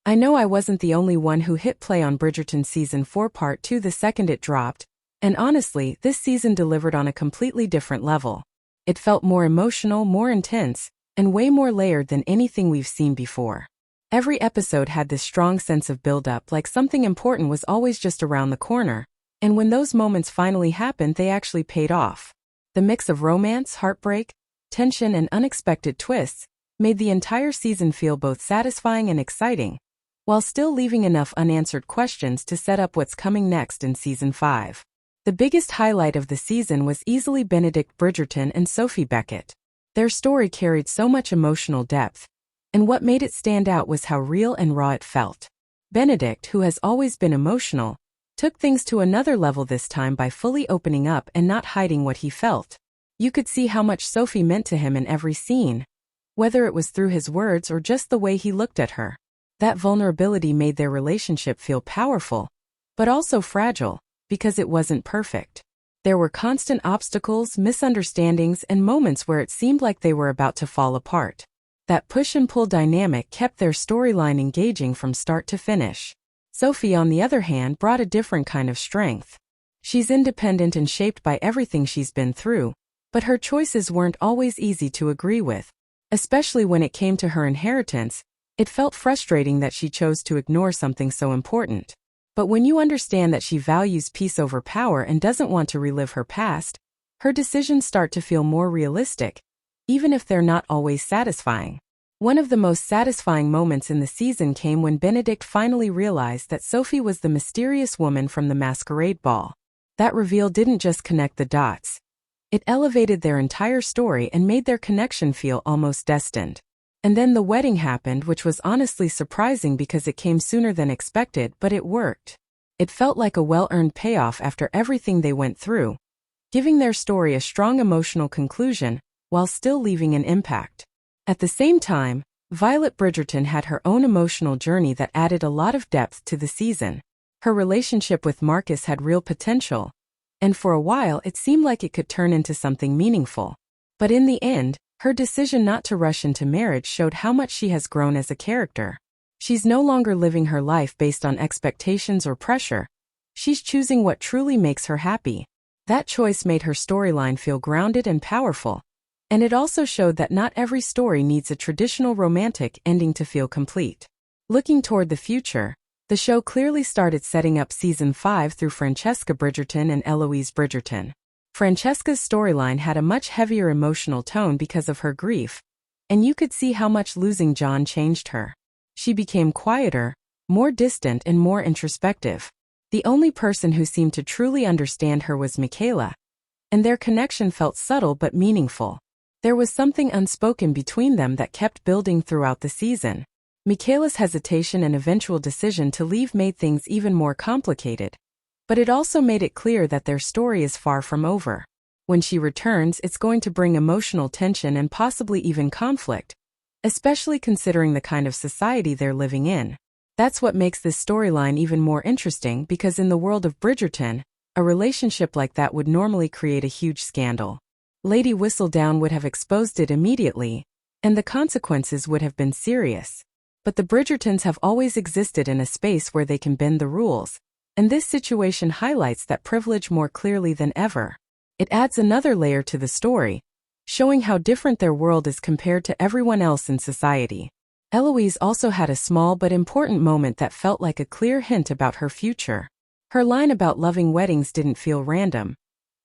I know I wasn't the only one who hit play on Bridgerton Season 4 Part 2 the second it dropped, and honestly, this season delivered on a completely different level. It felt more emotional, more intense, and way more layered than anything we've seen before. Every episode had this strong sense of build-up, like something important was always just around the corner, and when those moments finally happened, they actually paid off. The mix of romance, heartbreak, tension, and unexpected twists made the entire season feel both satisfying and exciting, while still leaving enough unanswered questions to set up what's coming next in Season 5. The biggest highlight of the season was easily Benedict Bridgerton and Sophie Beckett. Their story carried so much emotional depth, and what made it stand out was how real and raw it felt. Benedict, who has always been emotional, took things to another level this time by fully opening up and not hiding what he felt. You could see how much Sophie meant to him in every scene, whether it was through his words or just the way he looked at her. That vulnerability made their relationship feel powerful, but also fragile, because it wasn't perfect. There were constant obstacles, misunderstandings, and moments where it seemed like they were about to fall apart. That push-and-pull dynamic kept their storyline engaging from start to finish. Sophie, on the other hand, brought a different kind of strength. She's independent and shaped by everything she's been through, but her choices weren't always easy to agree with. Especially when it came to her inheritance, it felt frustrating that she chose to ignore something so important. But when you understand that she values peace over power and doesn't want to relive her past, her decisions start to feel more realistic, even if they're not always satisfying. One of the most satisfying moments in the season came when Benedict finally realized that Sophie was the mysterious woman from the Masquerade ball. That reveal didn't just connect the dots. It elevated their entire story and made their connection feel almost destined. And then the wedding happened, which was honestly surprising because it came sooner than expected, but it worked. It felt like a well-earned payoff after everything they went through, giving their story a strong emotional conclusion, while still leaving an impact. At the same time, Violet Bridgerton had her own emotional journey that added a lot of depth to the season. Her relationship with Marcus had real potential, and for a while it seemed like it could turn into something meaningful. But in the end, her decision not to rush into marriage showed how much she has grown as a character. She's no longer living her life based on expectations or pressure. She's choosing what truly makes her happy. That choice made her storyline feel grounded and powerful. And it also showed that not every story needs a traditional romantic ending to feel complete. Looking toward the future, the show clearly started setting up Season 5 through Francesca Bridgerton and Eloise Bridgerton. Francesca's storyline had a much heavier emotional tone because of her grief, and you could see how much losing John changed her. She became quieter, more distant, and more introspective. The only person who seemed to truly understand her was Michaela, and their connection felt subtle but meaningful. There was something unspoken between them that kept building throughout the season. Michaela's hesitation and eventual decision to leave made things even more complicated, but it also made it clear that their story is far from over. When she returns, it's going to bring emotional tension and possibly even conflict, especially considering the kind of society they're living in. That's what makes this storyline even more interesting, because in the world of Bridgerton, a relationship like that would normally create a huge scandal. Lady Whistledown would have exposed it immediately, and the consequences would have been serious. But the Bridgertons have always existed in a space where they can bend the rules, and this situation highlights that privilege more clearly than ever. It adds another layer to the story, showing how different their world is compared to everyone else in society. Eloise also had a small but important moment that felt like a clear hint about her future. Her line about loving weddings didn't feel random.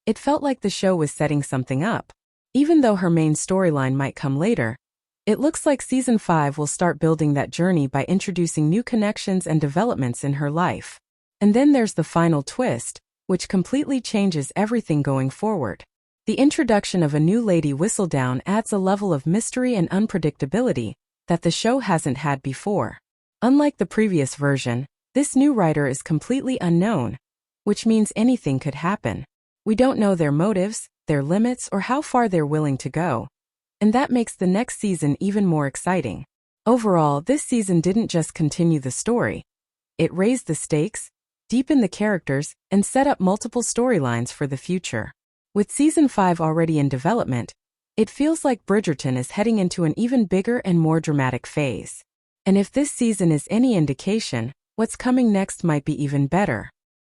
It felt like the show was setting something up. Even though her main storyline might come later, it looks like Season 5 will start building that journey by introducing new connections and developments in her life. And then there's the final twist, which completely changes everything going forward. The introduction of a new Lady Whistledown adds a level of mystery and unpredictability that the show hasn't had before. Unlike the previous version, this new writer is completely unknown, which means anything could happen. We don't know their motives, their limits, or how far they're willing to go, and that makes the next season even more exciting. Overall, this season didn't just continue the story. It raised the stakes, deepened the characters, and set up multiple storylines for the future. With Season 5 already in development, it feels like Bridgerton is heading into an even bigger and more dramatic phase. And if this season is any indication, what's coming next might be even better.